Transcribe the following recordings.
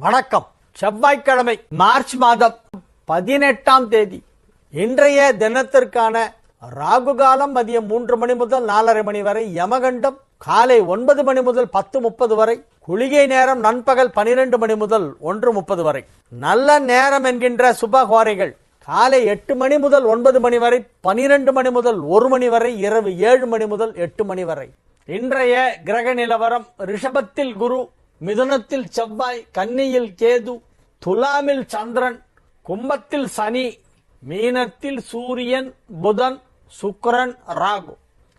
வணக்கம். செவ்வாய்க்கிழமை மார்ச் மாதம் 18ஆம் தேதி இன்றைய தினத்திற்கான ராகு காலம் மதியம் 3 மணி முதல் 4:30 மணி வரை, யமகண்டம் காலை 9 மணி முதல் 10:30 வரை, குளிகை நேரம் நண்பகல் 12 மணி முதல் 1:30 வரை. நல்ல நேரம் என்கின்ற சுபஹோரைகள் காலை 8 மணி முதல் 9 மணி வரை, 12 மணி முதல் 1 மணி வரை, இரவு 7 மணி முதல் 8 மணி வரை. இன்றைய கிரக நிலவரம்: ரிஷபத்தில் குரு, மிதுனத்தில் செவ்வாய், கன்னியில் கேது, துலாமில் சந்திரன், கும்பத்தில் சனி, மீனத்தில் சூரியன், புதன், சுக்கிரன், ராகு.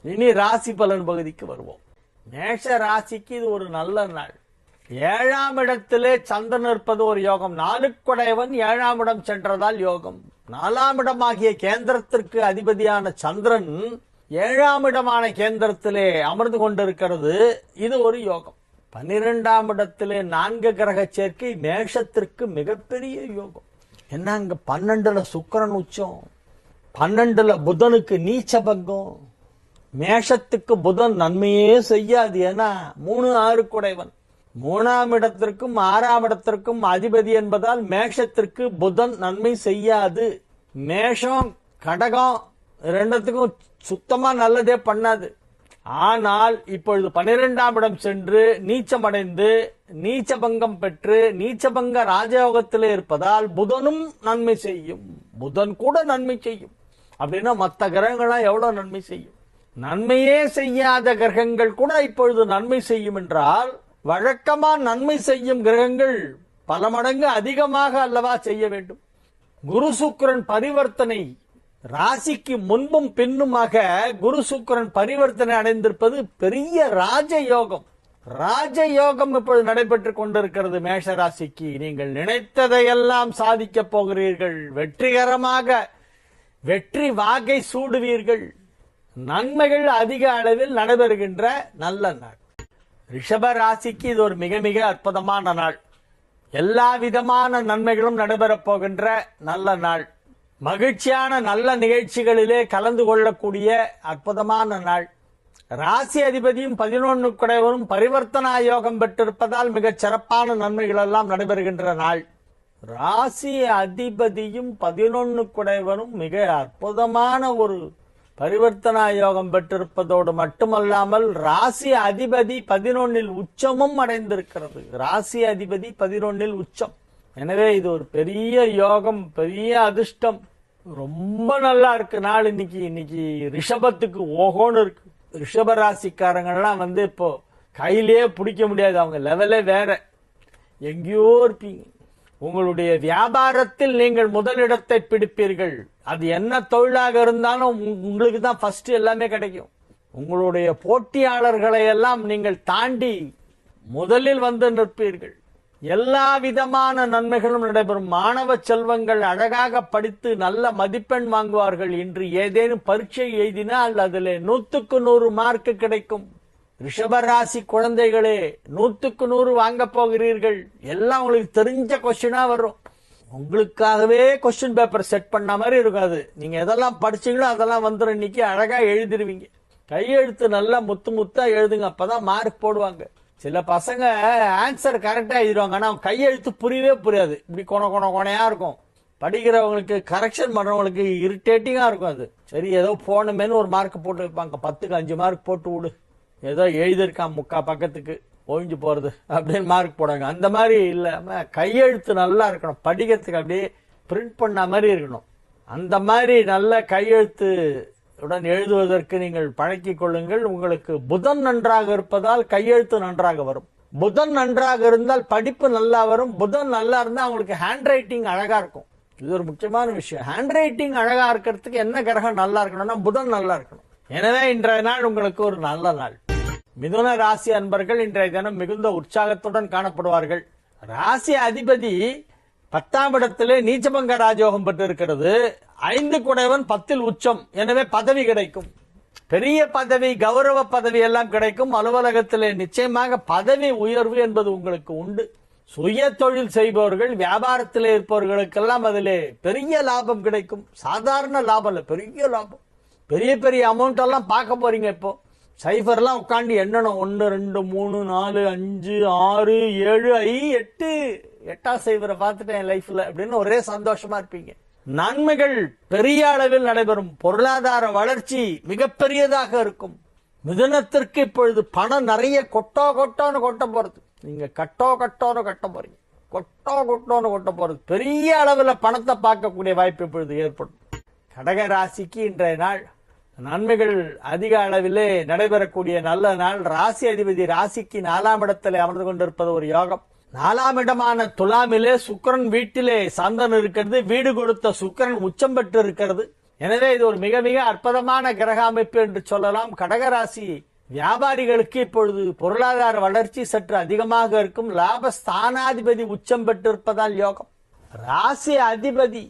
இனி ராசி பலன் பகுதிக்கு வருவோம். மேஷ ராசிக்கு இது ஒரு நல்ல நாள். 7ஆம் இடத்திலே சந்திரன் இருப்பது ஒரு யோகம். 4 7ஆம் இடம் சென்றதால் யோகம். 4ஆம் இடமாகிய கேந்திரத்திற்கு அதிபதியான சந்திரன் 7ஆம் இடமான கேந்திரத்திலே அமர்ந்து கொண்டிருக்கிறது. இது ஒரு யோகம். 12ஆம் இடத்திலே 4 கிரக சேர்க்கை மேஷத்திற்கு மிகப்பெரிய யோகம். என்ன, அங்க 12ல சுக்கிரன் உச்சம், 12ல புதனுக்கு நீச்ச பங்கம். மேஷத்துக்கு புதன் நன்மையே செய்யாது. ஏன்னா 3 6 குடைவன். 3ஆம் இடத்திற்கும் 6ஆம் இடத்திற்கும் அதிபதி என்பதால் மேஷத்திற்கு புதன் நன்மை செய்யாது. மேஷம் கடகம் ரெண்டுத்துக்கும் சுத்தமா நல்லதே பண்ணாது. ஆனால் இப்பொழுது 12ஆம் இடம் சென்று நீச்சமடைந்து நீச்சபங்கம் பெற்று நீச்சபங்க ராஜயோகத்திலே இருப்பதால் புதனும் நன்மை செய்யும். புதன் கூட நன்மை செய்யும். அப்படின்னா மற்ற கிரகங்கள்லாம் எவ்வளவு நன்மை செய்யும்? நன்மையே செய்யாத கிரகங்கள் கூட இப்பொழுது நன்மை செய்யும் என்றால், வழக்கமா நன்மை செய்யும் கிரகங்கள் பல மடங்கு அதிகமாக அல்லவா செய்ய வேண்டும். குரு சுக்கிரன் பரிவர்த்தனை ராசிக்கு முன்பும் பின்னுமாக குரு சுக்கிரன் பரிவர்த்தனை அடைந்திருப்பது பெரிய ராஜயோகம். ராஜயோகம் இப்பொழுது நடைபெற்றுக் கொண்டிருக்கிறது. மேஷ ராசிக்கு நீங்கள் நினைத்ததையெல்லாம் சாதிக்க போகிறீர்கள். வெற்றிகரமாக வெற்றி வாகை சூடுவீர்கள். நன்மைகள் அதிக அளவில் நடைபெறுகின்ற நல்ல நாள். ரிஷப ராசிக்கு இது ஒரு மிக மிக அற்புதமான நாள். எல்லா விதமான நன்மைகளும் நடைபெறப் போகின்ற நல்ல நாள். மகிழ்ச்சியான நல்ல நிகழ்ச்சிகளிலே கலந்து கொள்ளக்கூடிய அற்புதமான நாள். ராசி அதிபதியும் 11 குடைவனும் பரிவர்த்தனா யோகம் பெற்றிருப்பதால் மிகச் சிறப்பான நன்மைகள் எல்லாம் நடைபெறுகின்ற நாள். ராசி அதிபதியும் 11 குடைவனும் மிக அற்புதமான ஒரு பரிவர்த்தனா யோகம் பெற்றிருப்பதோடு மட்டுமல்லாமல் ராசி அதிபதி 11ல் உச்சமும் அடைந்திருக்கிறது. ராசி அதிபதி 11ல் உச்சம். எனவே இது ஒரு பெரிய யோகம், பெரிய அதிர்ஷ்டம். ரொம்ப நல்லா இருக்கு நாள் இன்னைக்கு. இன்னைக்கு ரிஷபத்துக்கு ஓஹோன்னு இருக்கு. ரிஷப ராசிக்காரங்கள்லாம் இப்போ கையிலேயே பிடிக்க முடியாது. அவங்க லெவலே வேற. எங்கேயோ இருப்பீங்க. உங்களுடைய வியாபாரத்தில் நீங்கள் முதலிடத்தை பிடிப்பீர்கள். அது என்ன தொழிலாக இருந்தாலும் உங்களுக்கு தான் ஃபர்ஸ்ட் எல்லாமே கிடைக்கும். உங்களுடைய போட்டியாளர்களை எல்லாம் நீங்கள் தாண்டி முதலில் வந்து நிற்பீர்கள். எல்லா விதமான நன்மைகளும் நடைபெறும். மாணவ செல்வங்கள் அழகாக படித்து நல்ல மதிப்பெண் வாங்குவார்கள். இன்று ஏதேனும் பரீட்சை எழுதினால் அதில் 100க்கு 100 மார்க் கிடைக்கும். ரிஷபராசி குழந்தைகளே, 100க்கு 100 வாங்க போகிறீர்கள். எல்லாம் உங்களுக்கு தெரிஞ்ச கொஸ்டினா வரும். உங்களுக்காகவே கொஸ்டின் பேப்பர் செட் பண்ண மாதிரி இருக்காது. நீங்க எதெல்லாம் படிச்சீங்களோ அதெல்லாம் வந்துடும். இன்னைக்கு அழகா எழுதிருவீங்க. கையெழுத்து நல்லா முத்து முத்தா எழுதுங்க, அப்பதான் மார்க் போடுவாங்க. சில பசங்க ஆன்சர் கரெக்டா எழுதிடுவாங்க, ஆனா கையெழுத்து புரியவே புரியாது. இப்படி கொனையா இருக்கும். படிக்கிறவங்களுக்கு கரெக்ஷன் பண்றவங்களுக்கு இரிட்டேட்டிங்கா இருக்கும். அது சரி, ஏதோ போனமேனு ஒரு மார்க் போட்டு வைப்பாங்க. 10க்கு 5 மார்க் போட்டு விடு, ஏதோ எழுதிருக்கான் 3/4 பக்கத்துக்கு ஒழிஞ்சு போறது அப்படின்னு மார்க் போடுவாங்க. அந்த மாதிரி இல்லாம கையெழுத்து நல்லா இருக்கணும். படிக்கிறதுக்கு அப்படியே பிரிண்ட் பண்ண மாதிரி இருக்கணும். அந்த மாதிரி நல்ல கையெழுத்து உடன் எழுதுவதற்கு நீங்கள் பழக்கிக் கொள்ளுங்கள். உங்களுக்கு புதன் நன்றாக இருப்பதால் கையெழுத்து நன்றாக வரும். புதன் நன்றாக இருந்தால் படிப்பு நல்லா வரும். புதன் நல்லா இருந்தால் உங்களுக்கு ஹேண்ட் ரைட்டிங் அழகா இருக்கும். இது ஒரு முக்கியமான விஷயம். ஹேண்ட் ரைட்டிங் அழகா இருக்கிறதுக்கு என்ன கிரகம் நல்லா இருக்கணும்னா புதன் நல்லா இருக்கணும். எனவே இன்றைய நாள் உங்களுக்கு ஒரு நல்ல நாள். மிதுன ராசி அன்பர்கள் இன்றைய தினம் மிகுந்த உற்சாகத்துடன் காணப்படுவார்கள். ராசி அதிபதி 10ஆம் இடத்திலே நீச்சபங்க ராஜயோகம் பெற்றிருக்கிறது. 5 குடைவன் 10ல் உச்சம். எனவே பதவி கிடைக்கும். பெரிய பதவி, கௌரவ பதவி எல்லாம் கிடைக்கும். அலுவலகத்திலே நிச்சயமாக பதவி உயர்வு என்பது உங்களுக்கு உண்டு. சுய தொழில் செய்பவர்கள், வியாபாரத்திலே இருப்பவர்களுக்கெல்லாம் அதிலே பெரிய லாபம் கிடைக்கும். சாதாரண லாபம் இல்ல, பெரிய லாபம். பெரிய பெரிய அமௌண்ட் எல்லாம் பார்க்க போறீங்க. இப்போ சைபர்லாம் உட்காந்து எண்ணணும். 1 2 3 4 5 6 7 8 8ஆம் சைபரை பார்த்துட்டேன் என் லைஃப்ல அப்படின்னு ஒரே சந்தோஷமா இருப்பீங்க. நன்மைகள் பெரிய அளவில் நடைபெறும். பொருளாதார வளர்ச்சி மிகப்பெரியதாக இருக்கும். மிதுனத்திற்கு இப்பொழுது பணம் நிறைய கொட்டோன்னு கொட்ட போறது. நீங்க கட்டோன்னு கட்ட போறீங்க. கொட்டோன்னு கொட்ட போறது. பெரிய அளவில் பணத்தை பார்க்கக்கூடிய வாய்ப்பு இப்பொழுது ஏற்படும். கடக ராசிக்கு இன்றைய நாள் நன்மைகள் அதிக அளவிலே நடைபெறக்கூடிய நல்ல நாள். ராசி அதிபதி ராசிக்கு 4ஆம் இடத்திலே அமர்ந்து கொண்டிருப்பது ஒரு யோகம். 4ஆம் இடமான துலாமிலே சுக்கிரன் வீட்டிலே சந்திரன் இருக்கிறது. வீடு கொடுத்த சுக்கிரன் உச்சம் பெற்று இருக்கிறது. எனவே இது ஒரு மிக மிக அற்புதமான கிரக அமைப்பு என்று சொல்லலாம். கடகராசி வியாபாரிகளுக்கு இப்பொழுது பொருளாதார வளர்ச்சி சற்று அதிகமாக இருக்கும். லாபஸ்தானாதிபதி உச்சம் பெற்றிருப்பதால் யோகம். ராசி அதிபதி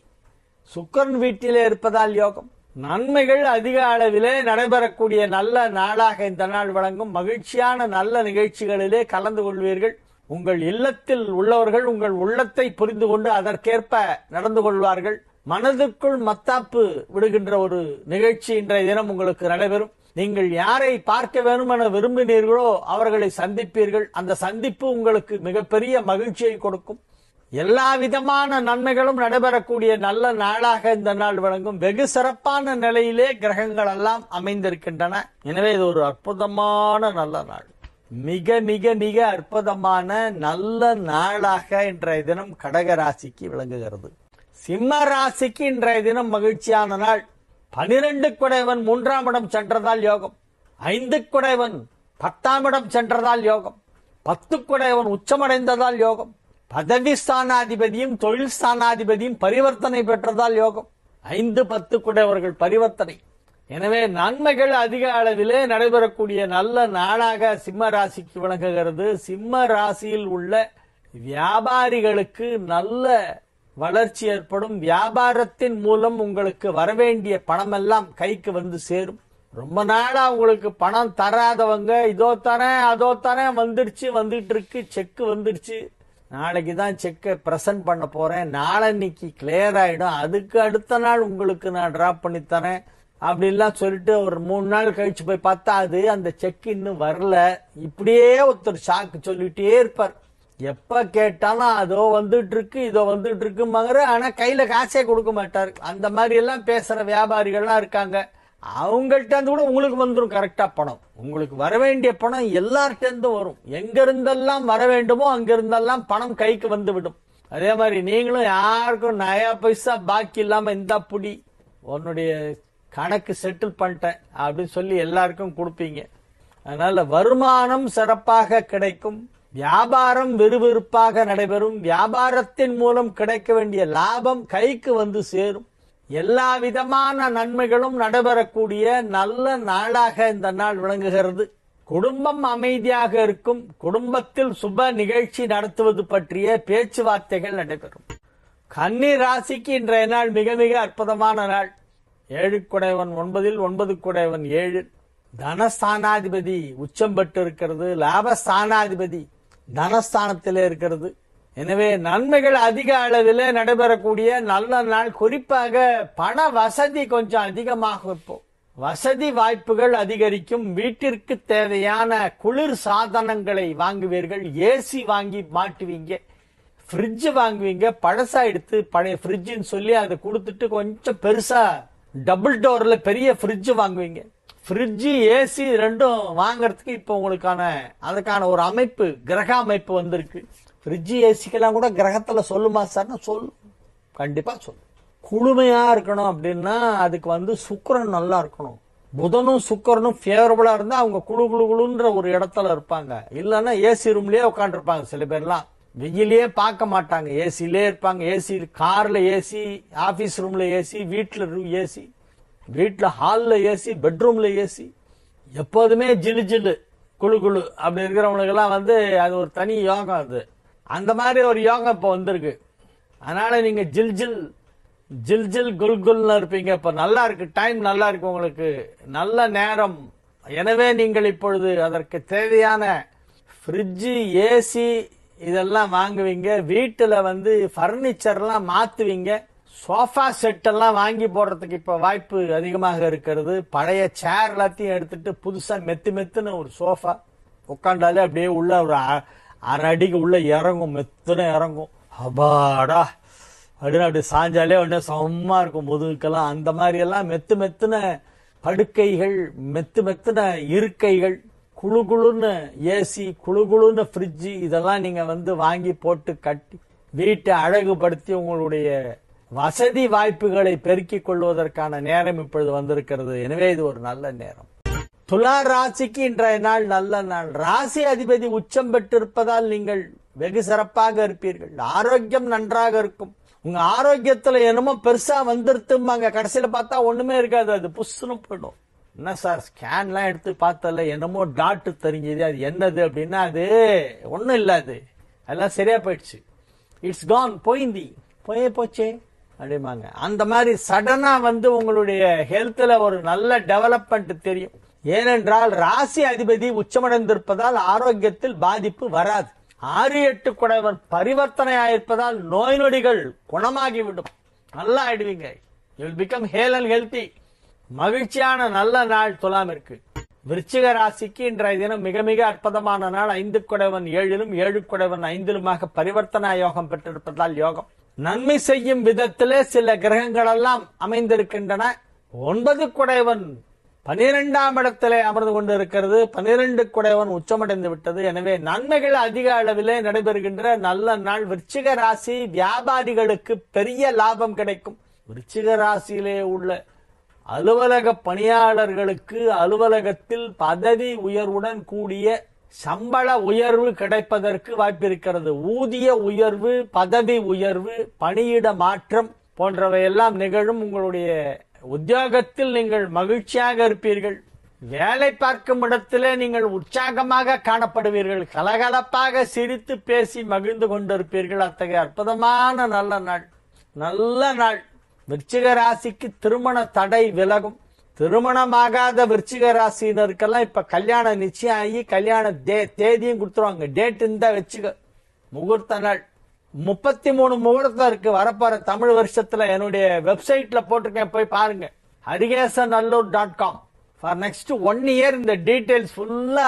சுக்கிரன் வீட்டிலே இருப்பதால் யோகம். நன்மைகள் அதிக அளவிலே நடைபெறக்கூடிய நல்ல நாளாக இந்த நாள் வழங்கும். மகிழ்ச்சியான நல்ல நிகழ்ச்சிகளிலே கலந்து கொள்வீர்கள். உங்கள் இல்லத்தில் உள்ளவர்கள் உங்கள் உள்ளத்தை புரிந்து கொண்டு அதற்கேற்ப நடந்து கொள்வார்கள். மனதிற்குள் மத்தாப்பு விடுகின்ற ஒரு நிகழ்ச்சி இன்றைய தினம் உங்களுக்கு நடைபெறும். நீங்கள் யாரை பார்க்க வேண்டும் என விரும்பினீர்களோ அவர்களை சந்திப்பீர்கள். அந்த சந்திப்பு உங்களுக்கு மிகப்பெரிய மகிழ்ச்சியை கொடுக்கும். எல்லா விதமான நன்மைகளும் நடைபெறக்கூடிய நல்ல நாளாக இந்த நாள் வழங்கும். வெகு சிறப்பான நிலையிலே கிரகங்கள் எல்லாம் அமைந்திருக்கின்றன. எனவே இது ஒரு அற்புதமான நல்ல நாள். மிக மிக மிக அற்புதமான நல்ல நாளாக இன்றைய தினம் கடக ராசிக்கு விளங்குகிறது. சிம்ம ராசிக்கு இன்றைய தினம் மகிழ்ச்சியான நாள். 12 குடைவன் 3ஆம் இடம் சென்றதால் யோகம். 5 குடைவன் 10ஆம் இடம் சென்றதால் யோகம். 10 குடைவன் உச்சமடைந்ததால் யோகம். பதவி ஸ்தானாதிபதியும் தொழில் ஸ்தானாதிபதியும் பரிவர்த்தனை பெற்றதால் யோகம். 5 10 குடைவர்கள் பரிவர்த்தனை. எனவே நன்மைகள் அதிக அளவிலே நடைபெறக்கூடிய நல்ல நாளாக சிம்ம ராசிக்கு விளங்குகிறது. சிம்ம ராசியில் உள்ள வியாபாரிகளுக்கு நல்ல வளர்ச்சி ஏற்படும். வியாபாரத்தின் மூலம் உங்களுக்கு வரவேண்டிய பணம் எல்லாம் கைக்கு வந்து சேரும். ரொம்ப நாளா உங்களுக்கு பணம் தராதவங்க இதோ தரேன் அதோ தரேன் வந்துட்டு இருக்கு. செக் வந்துடுச்சு. நாளைக்கு தான் செக்கை பிரசன்ட் பண்ண போறேன். நாளன்னைக்கு கிளியர் ஆயிடும். அதுக்கு அடுத்த நாள் உங்களுக்கு நான் டிராப் பண்ணி தரேன் அப்படின்லாம் சொல்லிட்டு ஒரு 3 நாள் கழிச்சு போய் பார்த்தா அது அந்த செக் இன்னும் வரல. இப்படியே ஒருத்தர் ஷாக்கு சொல்லிட்டே இருப்பார். எப்ப கேட்டாலும் அதோ வந்துட்டு இருக்கு இதோ வந்துட்டு இருக்குமாங்கிற. ஆனா கையில காசே கொடுக்க மாட்டாரு. அந்த மாதிரி எல்லாம் பேசுற வியாபாரிகள்லாம் இருக்காங்க. அவங்கள்ட்ட இருந்து கூட உங்களுக்கு வந்துடும் கரெக்டா பணம். உங்களுக்கு வர வேண்டிய பணம் எல்லார்ட்ட இருந்தும் வரும். எங்க இருந்தெல்லாம் வர வேண்டுமோ அங்க இருந்தெல்லாம் பணம் கைக்கு வந்து விடும். அதே மாதிரி நீங்களும் யாருக்கும் நயா பைசா பாக்கி இல்லாம இந்த புடி உன்னுடைய கணக்கு செட்டில் பண்ணிட்டேன் அப்படின்னு சொல்லி எல்லாருக்கும் கொடுப்பீங்க. அதனால வருமானம் சிறப்பாக கிடைக்கும். வியாபாரம் விறுவிறுப்பாக நடைபெறும். வியாபாரத்தின் மூலம் கிடைக்க வேண்டிய லாபம் கைக்கு வந்து சேரும். எல்லா விதமான நன்மைகளும் நடைபெறக்கூடிய நல்ல நாளாக இந்த நாள் விளங்குகிறது. குடும்பம் அமைதியாக இருக்கும். குடும்பத்தில் சுப நிகழ்ச்சி நடத்துவது பற்றிய பேச்சுவார்த்தைகள் நடைபெறும். கன்னி ராசிக்கு இன்றைய நாள் மிக மிக அற்புதமான நாள். 7 குடைவன் 9 9 குடைவன் 7. தனஸ்தானாதிபதி உச்சம் பெற்று இருக்கிறது. லாபஸ்தானாதிபதி தனஸ்தானத்திலே இருக்கிறது. எனவே நன்மைகள் அதிக அளவில் நடைபெறக்கூடிய நல்ல நாள். குறிப்பாக பண வசதி கொஞ்சம் அதிகமாக வைப்போம். வசதி வாய்ப்புகள் அதிகரிக்கும். வீட்டிற்கு தேவையான குளிர் சாதனங்களை வாங்குவீர்கள். ஏசி வாங்கி மாட்டுவீங்க. ஃப்ரிட்ஜ் வாங்குவீங்க. பழசா எடுத்து பழைய ஃப்ரிட்ஜ்னு சொல்லி அதை கொடுத்துட்டு கொஞ்சம் பெருசா டபுள் டோர்ல பெரிய ஃப்ரிட்ஜ் வாங்குவீங்க. ஃப்ரிட்ஜ் ஏசி ரெண்டும் வாங்கறதுக்கு இப்ப உங்களுக்கான அதுக்கான ஒரு அமைப்பு கிரக அமைப்பு வந்திருக்கு. ஃப்ரிட்ஜ் ஏசிக்கெல்லாம் கூட கிரகத்துல சொல்லுமா சார்னா சொல்லு, கண்டிப்பா சொல்லு. குளுமையா இருக்கணும் அப்படின்னா அதுக்கு சுக்கிரன் நல்லா இருக்கணும். புதனும் சுக்கிரனும் ஃபேவரபிளா இருந்தா அவங்க குழு குழு குழுன்ற ஒரு இடத்துல இருப்பாங்க. இல்லைன்னா ஏசி ரூம்லயே உட்காந்து இருப்பாங்க. சில பேர்லாம் வெயிலே பார்க்க மாட்டாங்க, ஏசிலே இருப்பாங்க. ஏசி கார்ல ஏசி, ஆபீஸ் ரூம்ல ஏசி, வீட்டுல ஏசி, வீட்டுல ஹால்ல ஏசி, பெட்ரூம்ல ஏசி, எப்போதுமே ஜில்லு ஜில்லு குழு குழு அப்படி இருக்கிறவங்களுக்கு எல்லாம் அது ஒரு தனி யோகம். அது அந்த மாதிரி ஒரு யோகம் இப்ப வந்திருக்கு. அதனால நீங்க ஜில் ஜில் ஜில் ஜில் குல் குல்னு இருப்பீங்க. இப்ப நல்லா இருக்கு, டைம் நல்லா இருக்கு, உங்களுக்கு நல்ல நேரம். எனவே நீங்கள் இப்பொழுது அதற்கு தேவையான ஃப்ரிட்ஜ் ஏசி இதெல்லாம் வாங்குவீங்க. வீட்டுல பர்னிச்சர்லாம் மாத்துவீங்க. சோஃபா செட் எல்லாம் வாங்கி போடுறதுக்கு இப்ப வாய்ப்பு அதிகமாக இருக்கிறது. பழைய சேர் எல்லாத்தையும் எடுத்துட்டு புதுசா மெத்துன்னு ஒரு சோஃபா உட்காண்டாலே அப்படியே உள்ள ஒரு அரை அடிக்கு உள்ள இறங்கும், மெத்துன்னு இறங்கும். அபாடா அப்படின்னு அப்படி சாஞ்சாலே உடனே சமமா இருக்கும் முதுகுக்கெல்லாம். அந்த மாதிரி எல்லாம் மெத்துன படுக்கைகள், மெத்துன இருக்கைகள், குழுன்னு ஏசி, குழுன்னு ஃப்ரிட்ஜு, இதெல்லாம் நீங்க வாங்கி போட்டு கட்டி வீட்டை அழகுபடுத்தி உங்களுடைய வசதி வாய்ப்புகளை பெருக்கிக் கொள்வதற்கான நேரம் இப்பொழுது வந்திருக்கிறது. எனவே இது ஒரு நல்ல நேரம். துலா ராசிக்கு இன்றைய நாள் நல்ல நாள். ராசி அதிபதி உச்சம் பெற்றிருப்பதால் நீங்கள் வெகு சிறப்பாக இருப்பீர்கள். ஆரோக்கியம் நன்றாக இருக்கும். உங்க ஆரோக்கியத்துல என்னமோ பெருசா வந்துருத்தும்பாங்க, கடைசியில பார்த்தா ஒண்ணுமே இருக்காது, அது புஷ்னு போயிடும். என்ன சார் ஸ்கேன்லாம் எடுத்து பார்த்தல என்னமோ டாட் தெரிஞ்சது, அது என்னது அப்படின்னா அது ஒண்ணும் இல்ல, அது அதெல்லாம் சரியா போயிடுச்சு, இட்ஸ் கான், போச்சே அப்படிமாங்க. அந்த மாதிரி சடனா உங்களுடைய ஹெல்த்ல ஒரு நல்ல டெவலப்மெண்ட் தெரியும். ஏனென்றால் ராசி அதிபதி உச்சமடைந்திருப்பதால் ஆரோக்கியத்தில் பாதிப்பு வராது. 6-8 குடைவன் பரிவர்த்தனை ஆயிருப்பதால் நோய் நொடிகள் குணமாகிவிடும், நல்லா ஆயிடுவீங்க. You will become Hale and healthy. மகிழ்ச்சியான நல்ல நாள் துலாமிற்கு. விருச்சிக ராசிக்கு இன்றைய தினம் மிக மிக அற்புதமான நாள். 5 குடைவன் 7லும் 7 குடைவன் 5லுமாக பரிவர்த்தனா யோகம் பெற்றிருப்பதால் யோகம். நன்மை செய்யும் விதத்திலே சில கிரகங்கள் எல்லாம் அமைந்திருக்கின்றன. 9 குடைவன் 12ஆம் இடத்திலே அமர்ந்து கொண்டிருக்கிறது. 12 குடைவன் உச்சமடைந்து விட்டது. எனவே நன்மைகள் அதிக அளவிலே நடைபெறுகின்ற நல்ல நாள். விருச்சிக ராசி வியாபாரிகளுக்கு பெரிய லாபம் கிடைக்கும். விருச்சிக ராசியிலே உள்ள அலுவலக பணியாளர்களுக்கு அலுவலகத்தில் பதவி உயர்வுடன் கூடிய சம்பள உயர்வு கிடைப்பதற்கு வாய்ப்பிருக்கிறது. ஊதிய உயர்வு, பதவி உயர்வு, பணியிட மாற்றம் போன்றவையெல்லாம் நிகழும். உங்களுடைய உத்தியோகத்தில் நீங்கள் மகிழ்ச்சியாக இருப்பீர்கள். வேலை பார்க்கும் இடத்திலே நீங்கள் உற்சாகமாக காணப்படுவீர்கள். கலகலப்பாக சிரித்து பேசி மகிழ்ந்து கொண்டிருப்பீர்கள். அத்தகைய அற்புதமான நல்ல நாள். விருச்சிக ராசிக்கு திருமண தடை விலகும். திருமணமாகாத விருச்சிக ராசியினருக்கெல்லாம் இப்ப கல்யாணம் நிச்சயம் ஆகி கல்யாண தேதியும் கொடுத்துருவாங்க. டேட் இருந்தா வச்சுக்க. முகூர்த்த நாள் 33 முகூர்த்தம் இருக்கு வரப்போற தமிழ் வருஷத்துல. என்னுடைய வெப்சைட்ல போட்டிருக்கேன், போய் பாருங்க. harihasanallur.com. ஃபார் நெக்ஸ்ட் 1 இயர் இந்த டீடைல்ஸ் ஃபுல்லா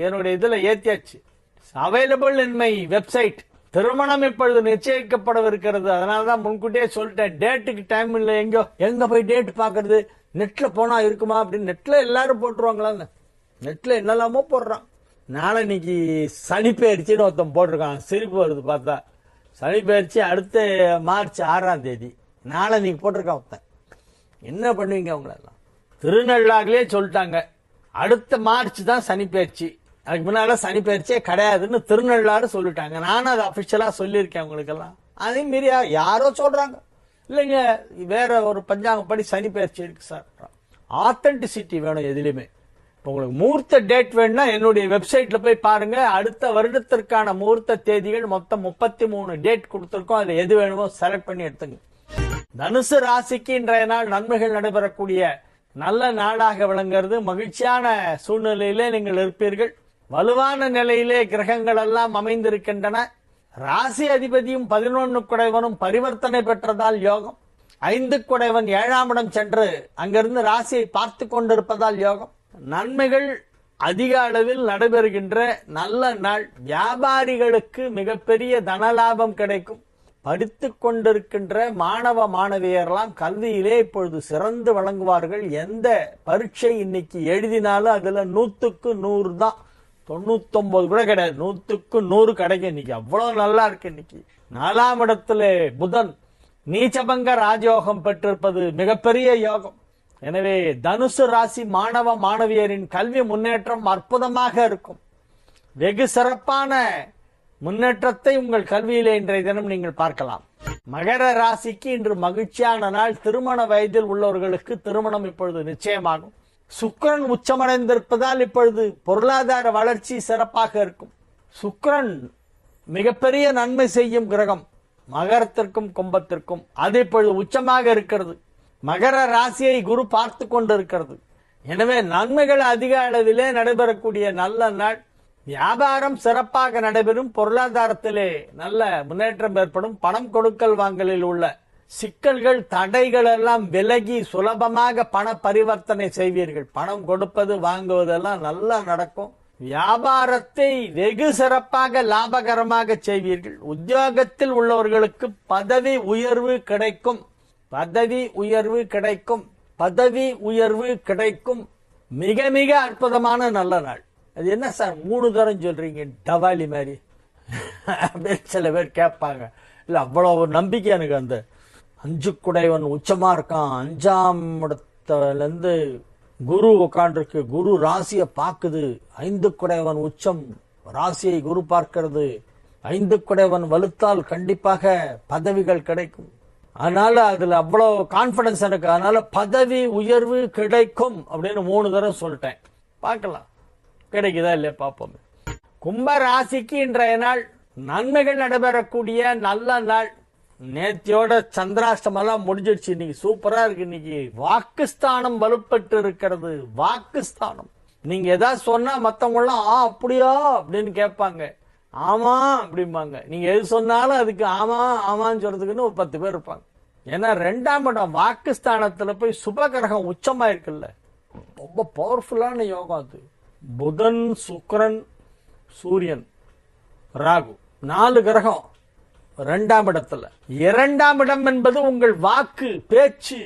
என்னுடைய இதுல ஏத்தியாச்சு. Available in my website. திருமணம் இப்பொழுது நிச்சயிக்கப்படவிருக்கிறது. அதனாலதான் முன்கூட்டியே சொல்லிட்டேன், டேட்டுக்கு டைம் இல்லை. எங்க போய் டேட் பாக்குறது, நெட்ல போனா இருக்குமா அப்படின்னு. நெட்ல எல்லாரும் போட்டுருவாங்களா, நெட்ல என்னெல்லாமோ போடுறான். நாளைக்கு சனி பெயர்ச்சின்னு ஒருத்தன் போட்டிருக்கான், சிரிப்பு வருது பார்த்தா. சனி பெயர்ச்சி அடுத்த மார்ச் 6ஆம் தேதி. நாளைக்கு போட்டிருக்கான் ஒருத்தன். என்ன பண்ணுவீங்க அவங்களெல்லாம்? திருநள்ளாறுலயே சொல்லிட்டாங்க, அடுத்த மார்ச் தான் சனி பெயர்ச்சி, அதுக்கு முன்னால சனி பெயர்ச்சியே கிடையாதுன்னு திருநள்ளாறு சொல்லிட்டாங்க. நானும் அதை அபிஷியலா சொல்லியிருக்கேன் உங்களுக்கெல்லாம். அதே மீறி யாரோ சொல்றாங்க, இல்லைங்க வேற ஒரு பஞ்சாங்கப்படி சனி பெயர்ச்சி இருக்கு சார். ஆத்தென்டிசிட்டி வேணும் எதுலையுமே. உங்களுக்கு முகூர்த்த டேட் வேணும்னா என்னுடைய வெப்சைட்ல போய் பாருங்க. அடுத்த வருடத்திற்கான முகூர்த்த தேதிகள் மொத்தம் 33 டேட் கொடுத்திருக்கோம். அதுல எது வேணுமோ செலக்ட் பண்ணி எடுத்துங்க. தனுசு ராசிக்கு இன்றைய நாள் நன்மைகள் நடைபெறக்கூடிய நல்ல நாளாக விளங்குகிறது. மகிழ்ச்சியான சூழ்நிலையிலே நீங்கள் இருப்பீர்கள். வலுவான நிலையிலே கிரகங்கள் எல்லாம் அமைந்திருக்கின்றன. ராசி அதிபதியும் 11 குடைவனும் பரிவர்த்தனை பெற்றதால் யோகம். 5 குடைவன் 7ஆம் இடம் சென்று அங்கிருந்து ராசியை பார்த்து கொண்டிருப்பதால் யோகம். நன்மைகள் அதிக அளவில் நடைபெறுகின்ற நல்ல நாள். வியாபாரிகளுக்கு மிகப்பெரிய தனலாபம் கிடைக்கும். படித்துக் கொண்டிருக்கின்ற மாணவ மாணவியரெல்லாம் கல்வியிலே இப்பொழுது சிறந்து வழங்குவார்கள். எந்த பரீட்சை இன்னைக்கு எழுதினாலும் அதுல 100க்கு 100 தான், 99 கூட கிடையாது, 100க்கு 100 கிடைக்கும். இன்னைக்கு அவ்வளவு நல்லா இருக்கு. இன்னைக்கு 4ஆம் இடத்துல புதன் நீச்சபங்க ராஜயோகம் பெற்றிருப்பது மிகப்பெரிய யோகம். எனவே தனுசு ராசி மாணவ மாணவியரின் கல்வி முன்னேற்றம் அற்புதமாக இருக்கும். வெகு சிறப்பான முன்னேற்றத்தை உங்கள் கல்வியிலே இன்றைய தினம் நீங்கள் பார்க்கலாம். மகர ராசிக்கு இன்று மகிழ்ச்சியான நாள். திருமண வயதில் உள்ளவர்களுக்கு திருமணம் இப்பொழுது நிச்சயமாகும். சுக்கிரன் உச்சமடைந்திருப்பதால் இப்பொழுது பொருளாதார வளர்ச்சி சிறப்பாக இருக்கும். சுக்கிரன் மிகப்பெரிய நன்மை செய்யும் கிரகம் மகரத்திற்கும் கும்பத்திற்கும். அது இப்பொழுது உச்சமாக இருக்கிறது. மகர ராசியை குரு பார்த்து கொண்டிருக்கிறது. எனவே நன்மைகள் அதிக அளவிலே நடைபெறக்கூடிய நல்ல நாள். வியாபாரம் சிறப்பாக நடைபெறும். பொருளாதாரத்திலே நல்ல முன்னேற்றம் ஏற்படும். பணம் கொடுக்கல் வாங்கலில் உள்ள சிக்கல்கள் தடைகள் எல்லாம் விலகி சுலபமாக பண பரிவர்த்தனை செய்வீர்கள். பணம் கொடுப்பது வாங்குவதெல்லாம் நல்லா நடக்கும். வியாபாரத்தை வெகு சிறப்பாக லாபகரமாக செய்வீர்கள். உத்தியோகத்தில் உள்ளவர்களுக்கு பதவி உயர்வு கிடைக்கும். பதவி உயர்வு கிடைக்கும். பதவி உயர்வு கிடைக்கும். மிக மிக அற்புதமான நல்ல நாள். அது என்ன சார் 3 தரம் சொல்றீங்க டவாலி மாதிரி அப்படின்னு சில பேர் கேட்பாங்க. இல்ல அவ்வளவு நம்பிக்கை எனக்கு. அந்த 5 குடைவன் உச்சமா இருக்கான், 5ஆம் இடத்துல இருந்து குரு உட்காண்டிருக்கு, குரு ராசியை பார்க்குது. 5 குடைவன் உச்சம், ராசியை குரு பார்க்கிறது. 5 குடைவன் வலுத்தால் கண்டிப்பாக பதவிகள் கிடைக்கும். அதனால அதுல அவ்வளவு கான்பிடன்ஸ் எனக்கு. அதனால பதவி உயர்வு கிடைக்கும் அப்படின்னு 3 தடவை சொல்லிட்டேன். பார்க்கலாம் கிடைக்குதா இல்லையா பார்ப்போம். கும்ப ராசிக்கு இன்றைய நாள் நன்மைகள் நடைபெறக்கூடிய நல்ல நாள். நேத்தியோட சந்திராஷ்டமெல்லாம் முடிஞ்சிடுச்சு. இன்னைக்கு சூப்பரா இருக்கு. இன்னைக்கு வாக்குஸ்தானம் வலுப்பட்டு இருக்கிறது. வாக்குஸ்தானம் நீங்க ஏதாவது சொன்னா மத்தவங்க எல்லாம் அப்படியா அப்படின்னு கேட்பாங்க. ஆமா அப்படிம்பாங்க. நீங்க எது சொன்னாலும் அதுக்கு ஆமா ஆமான்னு சொல்றதுக்குன்னு ஒரு 10 பேர் இருப்பாங்க. ஏன்னா 2ஆம் இடம் வாக்குஸ்தானத்துல போய் சுபகிரகம் உச்சமா இருக்குல்ல, ரொம்ப பவர்ஃபுல்லான யோகம் அது. புதன், சுக்கிரன், சூரியன், ராகு 4 கிரகம் 2ஆம் இடத்துல. 2ஆம் இடம் என்பது உங்கள் வாக்கு, பேச்சு,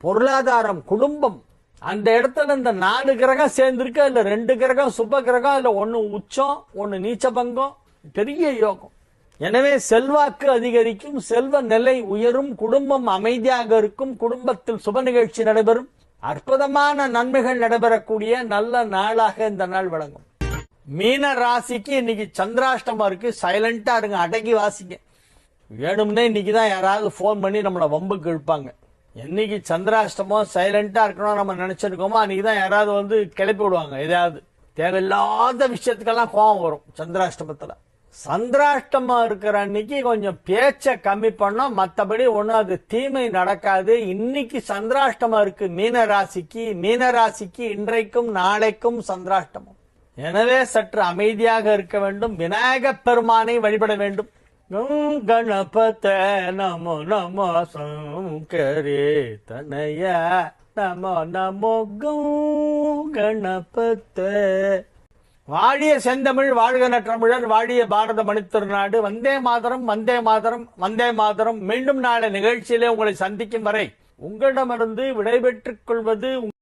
பொருளாதாரம், குடும்பம். அந்த இடத்துல இந்த 4 கிரகம் சேர்ந்திருக்கு. அதுல 2 கிரகம் சுப கிரகம், அதுல 1 உச்சம், 1 நீச்சபங்கம். பெரிய யோகம். எனவே செல்வாக்கு அதிகரிக்கும், செல்வ நிலை உயரும், குடும்பம் அமைதியாக இருக்கும், குடும்பத்தில் சுப நிகழ்ச்சி நடைபெறும். அற்புதமான நன்மைகள் நடைபெறக்கூடிய நல்ல நாளாக இந்த நாள் விளங்கும். மீன ராசிக்கு இன்னைக்கு சந்திராஷ்டமா இருக்கு. சைலண்டா இருங்க, அடங்கி வாசிங்க. வேணும்னே இன்னைக்குதான் யாராவது போன் பண்ணி நம்மளை வம்புக்கு இழுப்பாங்க. என்னைக்கு சந்திராஷ்டமோ சைலண்டா இருக்கணும் நம்ம நினைச்சிருக்கோமோ அன்னைக்குதான் யாராவது வந்து கிளப்பி விடுவாங்க. ஏதாவது தேவையில்லாத விஷயத்துக்கெல்லாம் கோபம் வரும் சந்திராஷ்டமத்துல. சந்திராஷ்டமா இருக்கிற அன்னைக்கு கொஞ்சம் பேச்ச கம்மி பண்ணோம், மற்றபடி ஒன்னும் அது தீமை நடக்காது. இன்னைக்கு சந்திராஷ்டமா இருக்கு மீனராசிக்கு. மீனராசிக்கு இன்றைக்கும் நாளைக்கும் சந்திராஷ்டமம். எனவே சற்று அமைதியாக இருக்க வேண்டும். விநாயகப் பெருமானை வழிபட வேண்டும். கணபத நமோ நமோ சங்கரே தனய நமோ நமோ கணபத. வாழிய செந்தமிழ், வாழ்க நற்றமிழர், வாழிய பாரத மணித்திருநாடு. வந்தே மாதரம், வந்தே மாதரம், வந்தே மாதரம். மீண்டும் நாளை நிகழ்ச்சியிலே உங்களை சந்திக்கும் வரை உங்களிடமிருந்து விடைபெற்றுக் கொள்வது